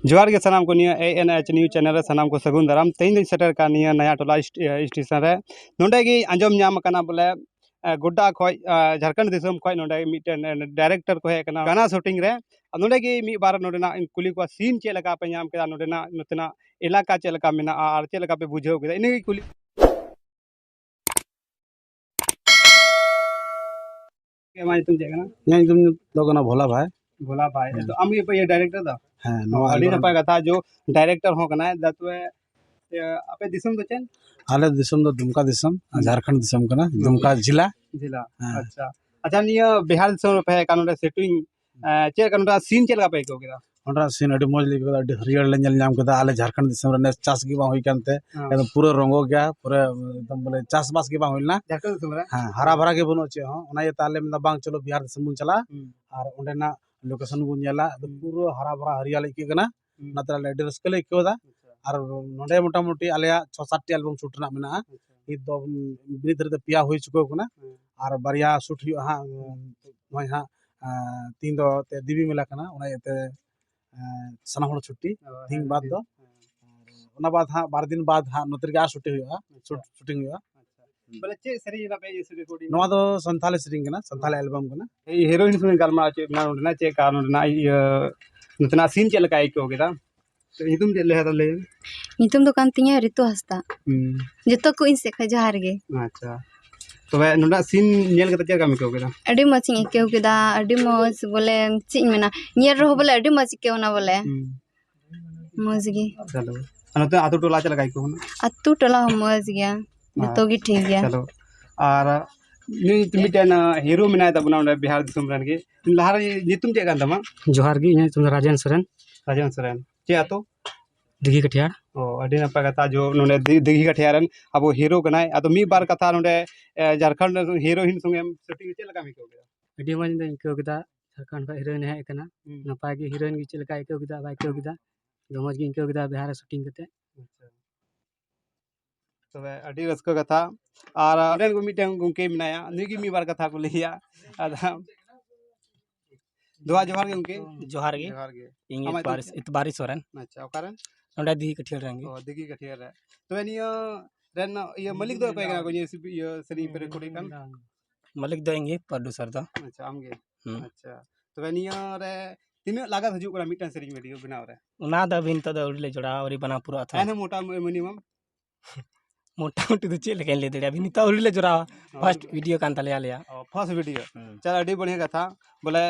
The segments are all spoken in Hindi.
जोहार के सानाम को निया ANH न्यूज चैनल सानाम को सगुन दाराम तेज सेटर का निया नया टोला स्टेशन रे नोंडे गी आंजम ᱧᱟᱢ कना बोले गोड्डा खय झारखंड दिसम खय नोंडे मिटन डायरेक्टर को है कना गाना शूटिंग रे नोंडे गी मी बार नोंडेना कुली को सीन चे लगा पे ᱧᱟᱢ केदा नोंडेना नतना इलाका चे लगा मेना आर चे लगा पे बुझाव केदा इने कुली के माय तुम जे कना नहीं तुम लोग ना भोला भाई भोला भाई तो हम ये डायरेक्टर दा हाँ अड़ी नपाय कथा जो डायरेक्टर हो कना दतवे आपे दिसम तो चेन आले दिसम दो दुमका दिसम झारखंड दिसम कना दुमका जिला जिला हाँ। अच्छा अच्छा निया बिहार दिसम पे कानून सेटिंग चे कानून सीन चे लगा पे को केदा ओंडा सीन अडी मौज लिख अडी हरियर ले नेल नाम कदा आले झारखंड दिसम रे चास की बा होई कानते एकदम पूरा रंगो गया पूरा एकदम बोले चास बास की बा होइलना झारखंड दिसम रे हां हरा भरा के बनो चे हो ओना ये ताले में बांग चलो बिहार दिसम बुन चला और ओंडेना लोकेशन बुन नेला पूरा हरा भरा हरियाली के कना नतरा ले रस्क ले कोदा और नोडे मोटा मोटी आलिया 6-7 टी एल्बम शूट ना मेना इ दो बिनित रे पिया होई चुको कना और बारिया शूट हुई हां नय हां 3 दो ते दिबी मेला कना ओना येते सना हड़ छुट्टी दिन बाद दो ओना बाद हां 12 दिन बाद हां नोतर के शूटिंग हुआ शूटिंग हुआ बोले चे सरी ना पे ये रिकॉर्डिंग नवा दो संथाली सेटिंग कना संथाली एल्बम कना ये हीरोइन सुन गलमा चे ना ना चे कानून ना नतना सीन चे लगा को केदा तो इदुम जे ले ले नितुम दुकान तिया ऋतु हस्ता जतो को इन से खजार गे अच्छा तो वे नोडा सीन नेल के चे काम को केदा अडी मचिंग केउ केदा अडी मज बोले चिंग मेना नियर रहो बोले अडी मच केउ ना बोले मज गे चलो अनते आतु टोला चे लगा को अतु टोला मज गया जतो गी ठीक गया चलो और नी मिटन हीरो मिनाय तबना बिहार दिसम रन के लहार नितुम चे कान तमा जोहार गी इᱧ तुम राजन सरेन चे आतो दिघी कटियार ओ अडी नपा कथा जो नोने दिघी कठियारन अब हीरो कनाय अतो मी बार कथा नोने झारखंड हीरोइन संगे शूटिंग चे लगा मिको अडी मज दे इको गदा झारखंड का हीरोइन है कना नपाय गी हीरोइन गी चलका इको गदा बाय इको गदा दमज गी इको गदा बिहार शूटिंग कते तबे अडी रस्क कथा और अडन को मिटन गुंके मिनाया निगी मी बार कथा को लिया आदा दुआ जोहार के उनके जोहार गी इंग इतबारी सोरेन अच्छा ओकारन नोडा दिघी कटियार रंगी ओ दिगी कठियार रे तो निया रेन ये मलिक दो पे को ये सरी पे रिकॉर्डिंग kan मलिक दो इंगे प्रोड्यूसर दो अच्छा आमगे अच्छा तो निया रे तिने लागत हजू करा मिटन सरी वीडियो बनाव रे उना द बिन तो उड़ी ले जोड़ा और बना पूरा था एने मोटा मिनिमम मोटा मोटी तो चेल के ले देड़ा बिन तो उड़ी ले जोड़ा फर्स्ट वीडियो कान तले आलिया फर्स्ट वीडियो चल अडी बढ़िया कथा बोले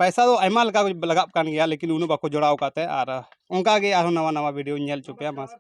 पैसा तो आयमा लगा कान गया लेकिन उनु बाको जोड़ाव काते और उनका गे आरो नवा नवा वीडियो नेल चुपया मास